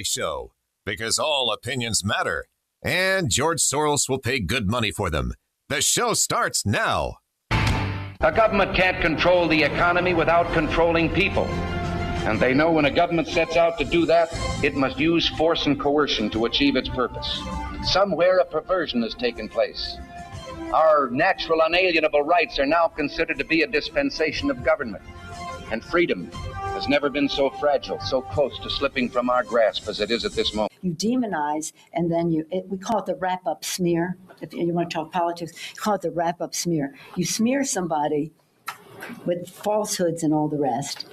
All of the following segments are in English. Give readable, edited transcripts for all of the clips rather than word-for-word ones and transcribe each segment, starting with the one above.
Daily Show, because all opinions matter, and George Soros will pay good money for them. The show starts now. A government can't control the economy without controlling people. And they know when a government sets out to do that, it must use force and coercion to achieve its purpose. Somewhere a perversion has taken place. Our natural unalienable rights are now considered to be a dispensation of government. And freedom has never been so fragile, so close to slipping from our grasp as it is at this moment. You demonize, and then we call it the wrap-up smear. If you want to talk politics, you call it the wrap-up smear. You smear somebody with falsehoods and all the rest,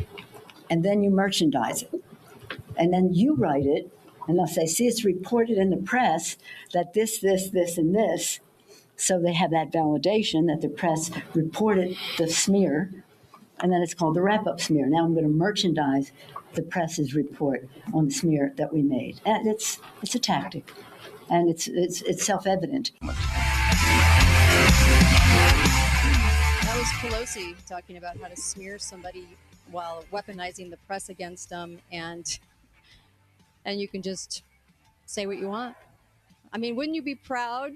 and then you merchandise it. And then you write it, and they'll say, see, it's reported in the press that this, and this. So they have that validation that the press reported the smear, and then it's called the wrap-up smear. Now I'm going to merchandise the press's report on the smear that we made. And it's a tactic, and it's self-evident. That was Pelosi talking about how to smear somebody while weaponizing the press against them, and you can just say what you want. I mean, wouldn't you be proud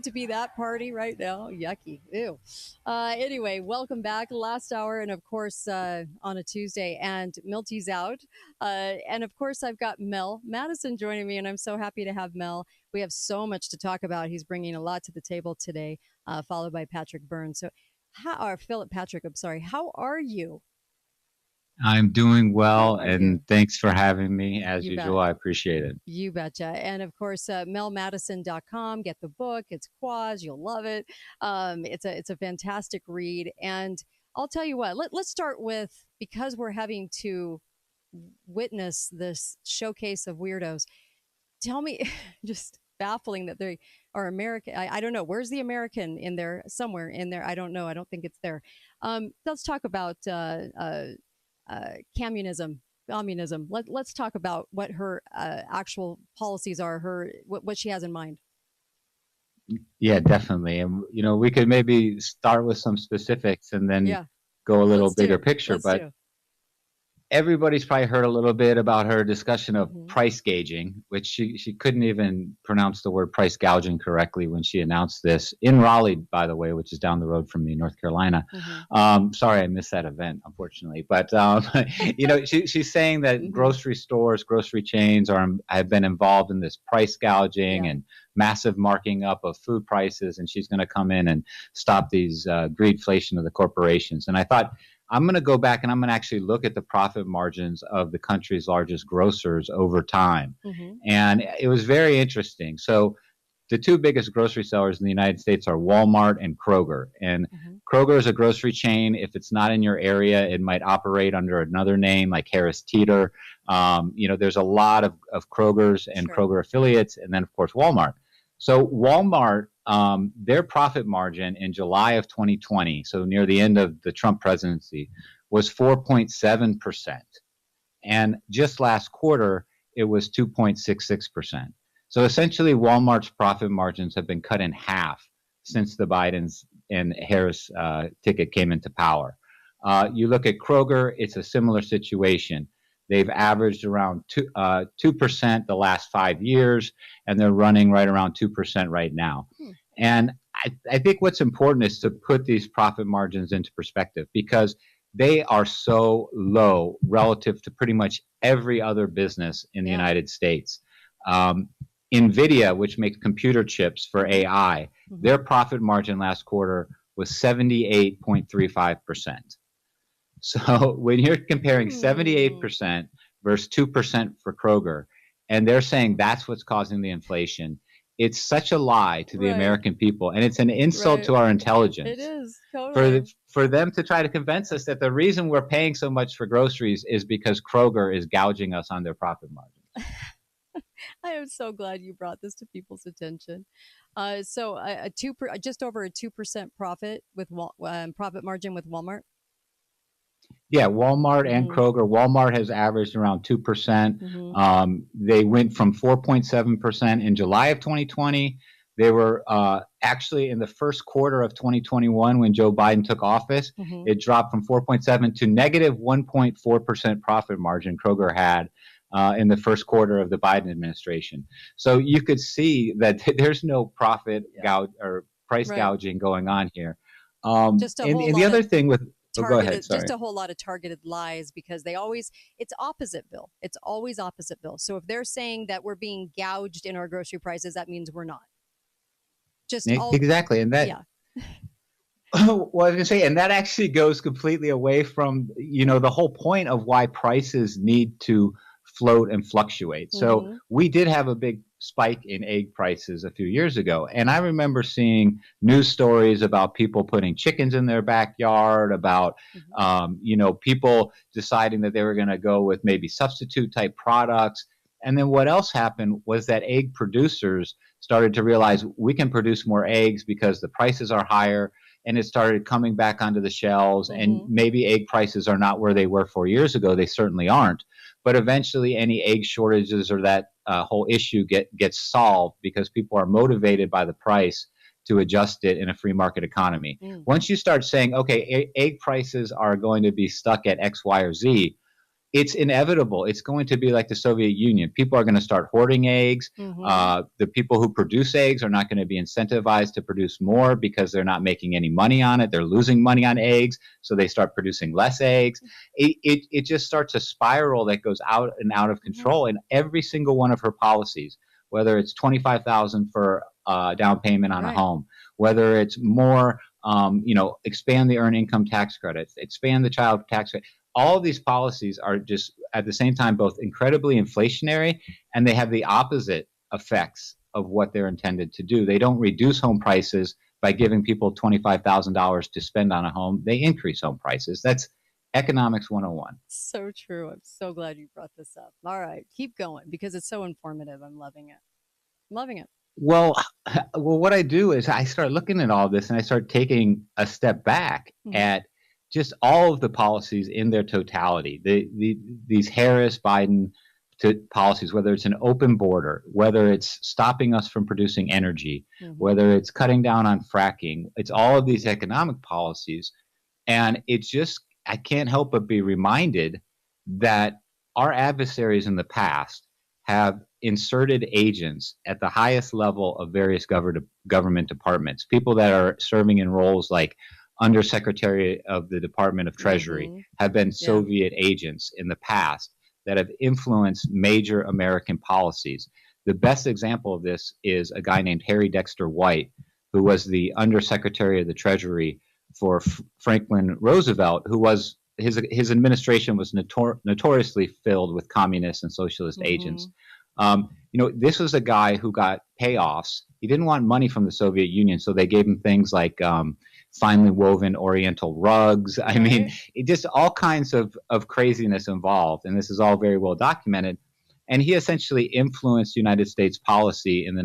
to be that party right now? Yucky. Ew. Anyway, welcome back. Last hour, and of course, on a Tuesday, and Milty's out. And of course, I've got Mel Mattison joining me, and I'm so happy to have Mel. We have so much to talk about. He's bringing a lot to the table today, followed by Patrick Byrne. So, Philip Patrick, I'm sorry. How are you? I'm doing well, and thanks for having me. As You usual, bet. I appreciate it. You betcha. And of course, melmadison.com. Get the book. It's Quaz. You'll love it. It's a fantastic read. And I'll tell you what, let's start with, because we're having to witness this showcase of weirdos. Tell me, just baffling that they are American. I don't know. Where's the American in there? Somewhere in there. I don't know. I don't think it's there. Let's talk about communism. Let's talk about what her actual policies are, what she has in mind. Yeah, definitely. And, we could maybe start with some specifics and then go a little bigger picture. But everybody's probably heard a little bit about her discussion of price gauging, which she couldn't even pronounce the word price gouging correctly when she announced this in Raleigh, by the way, which is down the road from me, North Carolina. Sorry, I missed that event, unfortunately. But, she's saying that grocery stores, grocery chains have been involved in this price gouging and massive marking up of food prices, and she's going to come in and stop these greedflation of the corporations. And I thought, I'm going to go back and I'm going to actually look at the profit margins of the country's largest grocers over time. And it was very interesting. So the two biggest grocery sellers in the United States are Walmart and Kroger. And Kroger is a grocery chain. If it's not in your area, it might operate under another name like Harris Teeter. There's a lot of Krogers and Kroger affiliates, and then, of course, Walmart. So Walmart, their profit margin in July of 2020, so near the end of the Trump presidency, was 4.7%. And just last quarter, it was 2.66%. So essentially, Walmart's profit margins have been cut in half since the Biden's and Harris ticket came into power. You look at Kroger, it's a similar situation. They've averaged around 2% the last 5 years, and they're running right around 2% right now. And I think what's important is to put these profit margins into perspective, because they are so low relative to pretty much every other business in the United States. NVIDIA, which makes computer chips for AI, their profit margin last quarter was 78.35%. So when you're comparing 78% versus 2% for Kroger, and they're saying that's what's causing the inflation, it's such a lie to the American people, and it's an insult to our intelligence. It is, totally. For them to try to convince us that the reason we're paying so much for groceries is because Kroger is gouging us on their profit margins. I am so glad you brought this to people's attention. So just over a 2% profit with profit margin with Walmart. Yeah, Walmart and Kroger. Walmart has averaged around 2%. They went from 4.7% in July of 2020. They were actually in the first quarter of 2021 when Joe Biden took office. It dropped from 4.7 to negative 1.4% profit margin Kroger had in the first quarter of the Biden administration. So you could see that there's no profit or price gouging going on here. Just a whole and the other thing with targeted, go ahead, sorry. Just a whole lot of targeted lies, because it's opposite, Bill. It's always opposite, Bill. So if they're saying that we're being gouged in our grocery prices, that means we're not. Exactly. And that, well, I was going to say, and that actually goes completely away from, the whole point of why prices need to float and fluctuate. Mm-hmm. So we did have a big spike in egg prices a few years ago. And I remember seeing news stories about people putting chickens in their backyard, about, people deciding that they were going to go with maybe substitute type products. And then what else happened was that egg producers started to realize we can produce more eggs because the prices are higher, and it started coming back onto the shelves. Mm-hmm. And maybe egg prices are not where they were 4 years ago. They certainly aren't. But eventually any egg shortages or that whole issue gets solved because people are motivated by the price to adjust it in a free market economy. Mm. Once you start saying, okay, egg prices are going to be stuck at X, Y, or Z, it's inevitable. It's going to be like the Soviet Union. People are going to start hoarding eggs. Mm-hmm. The people who produce eggs are not going to be incentivized to produce more because they're not making any money on it. They're losing money on eggs, so they start producing less eggs. It just starts a spiral that goes out and out of control. Mm-hmm. And every single one of her policies, whether it's $25,000 for down payment on a home, whether it's more, expand the earned income tax credits, expand the child tax credit. All of these policies are just at the same time both incredibly inflationary, and they have the opposite effects of what they're intended to do. They don't reduce home prices by giving people $25,000 to spend on a home. They increase home prices. That's economics 101. So true. I'm so glad you brought this up. All right, keep going because it's so informative. I'm loving it. Loving it. Well, what I do is I start looking at all this and I start taking a step back at just all of the policies in their totality. These Harris-Biden policies, whether it's an open border, whether it's stopping us from producing energy, whether it's cutting down on fracking, it's all of these economic policies. And it's just, I can't help but be reminded that our adversaries in the past have inserted agents at the highest level of various government departments, people that are serving in roles like Undersecretary of the Department of Treasury, have been Soviet agents in the past that have influenced major American policies. The best example of this is a guy named Harry Dexter White, who was the Undersecretary of the Treasury for Franklin Roosevelt, who was his administration was notoriously filled with communist and socialist agents. This was a guy who got payoffs. He didn't want money from the Soviet Union, so they gave him things like finely woven Oriental rugs. I mean, it just all kinds of craziness involved, and this is all very well documented. And he essentially influenced United States policy in the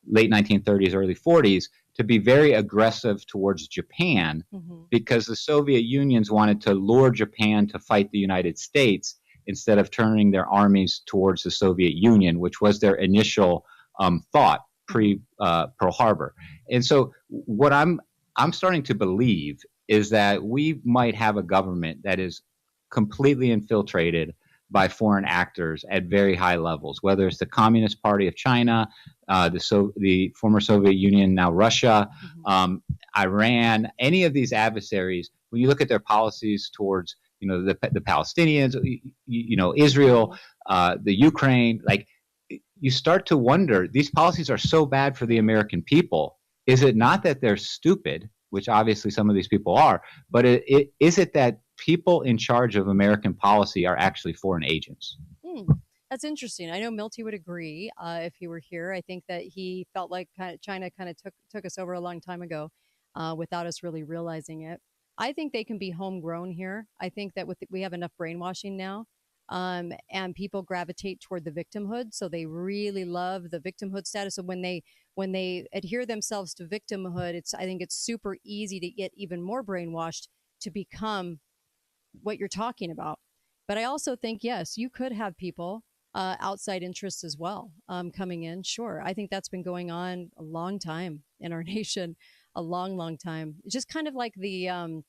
late 1930s, early 40s to be very aggressive towards Japan because the Soviet Unions wanted to lure Japan to fight the United States instead of turning their armies towards the Soviet Union, which was their initial thought pre-Pearl Harbor. And so what I'm starting to believe is that we might have a government that is completely infiltrated by foreign actors at very high levels, whether it's the Communist Party of China, the former Soviet Union, now Russia, Iran, any of these adversaries. When you look at their policies towards, the Palestinians, Israel, the Ukraine, like you start to wonder, these policies are so bad for the American people. Is it not that they're stupid, which obviously some of these people are, but is it that people in charge of American policy are actually foreign agents? That's interesting. I know Milty would agree if he were here. I think that he felt like China kind of took us over a long time ago without us really realizing it. I think they can be homegrown here. I think that we have enough brainwashing now, and people gravitate toward the victimhood. So they really love the victimhood status. So when they adhere themselves to victimhood, I think it's super easy to get even more brainwashed to become what you're talking about. But I also think, yes, you could have people, outside interests as well, coming in. Sure. I think that's been going on a long time in our nation, a long, long time. It's just kind of like the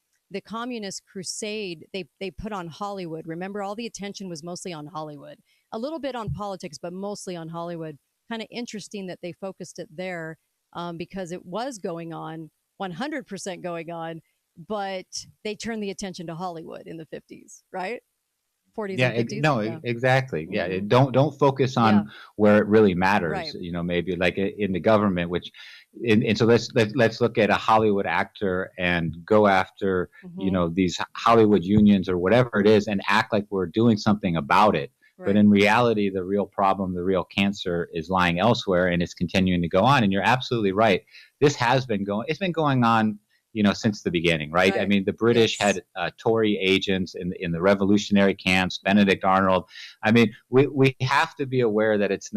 communist crusade they put on Hollywood. Remember, all the attention was mostly on Hollywood. a little bit on politics, but mostly on Hollywood. Kind of interesting that they focused it there because it was going on, 100% going on, but they turned the attention to Hollywood in the 50s, right? 40s and 50s. No, exactly. Yeah. Don't focus on where it really matters. Right. You know, maybe like in the government, and so let's look at a Hollywood actor and go after, you know, these Hollywood unions or whatever it is and act like we're doing something about it. Right. But in reality, the real problem, the real cancer is lying elsewhere, and it's continuing to go on. And you're absolutely right. This has been it's been going on, you know, since the beginning, right? I mean, the British had Tory agents in the revolutionary camps, Benedict Arnold. I mean, we have to be aware that it's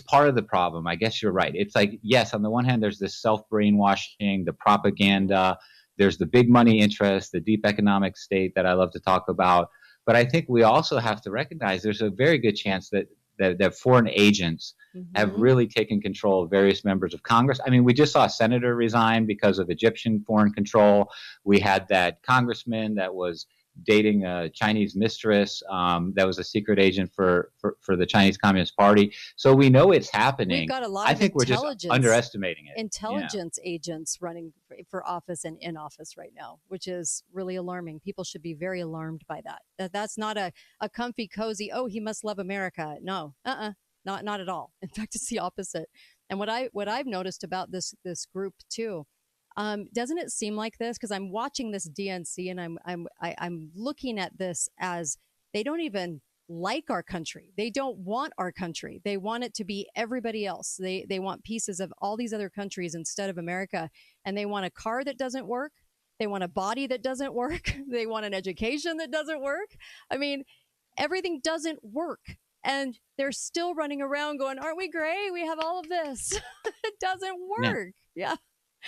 part of the problem. I guess you're right. It's like, yes, on the one hand, there's this self-brainwashing, the propaganda, there's the big money interest, the deep economic state that I love to talk about. But I think we also have to recognize there's a very good chance that foreign agents have really taken control of various members of Congress. I mean, we just saw a senator resign because of Egyptian foreign control. We had that congressman that was dating a Chinese mistress that was a secret agent for the Chinese Communist Party. So we know it's happening. We've got a lot of we're just underestimating it. Intelligence agents running for office and in office right now, which is really alarming. People should be very alarmed by that. That's not a comfy, cozy, oh, he must love America. No, not at all. In fact, it's the opposite. And what I've noticed about this group too, doesn't it seem like this? Because I'm watching this DNC and I'm looking at this as they don't even like our country. They don't want our country. They want it to be everybody else. They want pieces of all these other countries instead of America. And they want a car that doesn't work. They want a body that doesn't work. They want an education that doesn't work. I mean, everything doesn't work. And they're still running around going, aren't we great? We have all of this. It doesn't work. Yeah.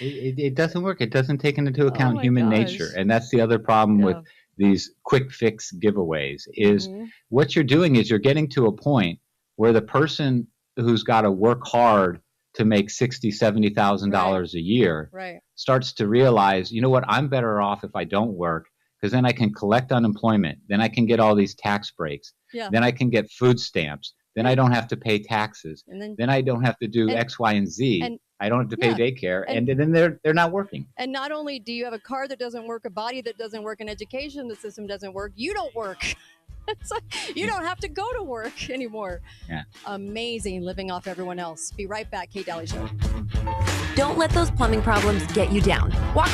It doesn't work. It doesn't take into account human nature. And that's the other problem with these quick fix giveaways is what you're doing is you're getting to a point where the person who's got to work hard to make $60,000, $70,000 a year starts to realize, you know what, I'm better off if I don't work because then I can collect unemployment. Then I can get all these tax breaks. Then I can get food stamps. Then I don't have to pay taxes. And then I don't have to do X, Y, and Z. And I don't have to pay daycare. And then they're not working. And not only do you have a car that doesn't work, a body that doesn't work, an education, the system doesn't work, you don't work. It's like, you don't have to go to work anymore. Yeah. Amazing living off everyone else. Be right back. Kate Daly Show. Don't let those plumbing problems get you down. Walk